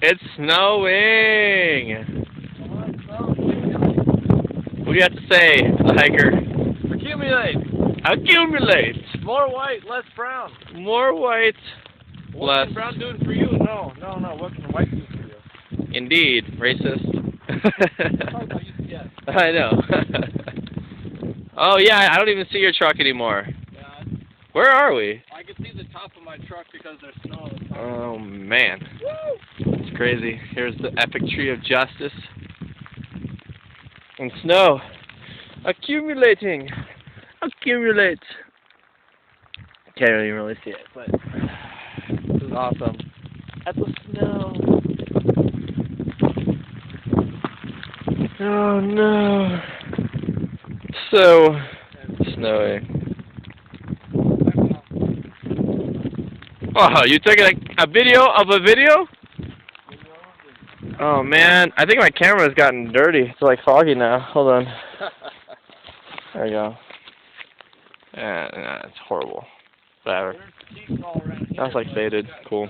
It's snowing! What do you have to say, hiker? Accumulate. Accumulate! More white, less brown. More white, What less. can brown doing for you? No. What can white do for you? Indeed, racist. Talk about UPS. I know. Oh yeah, I don't even see your truck anymore. Yeah, Where are we? I can see the top of my truck because there's snow on the top. Oh man, Woo! it's crazy. Here's the epic tree of justice. And snow. Accumulating. Accumulate. Can't even really see it, but this is awesome. At the snow. Oh no. So snowy. Oh, you took a video of a video? Oh man, I think my camera's gotten dirty. It's like foggy now. Hold on. There we go. Yeah, it's horrible. Whatever. That's like faded. Cool.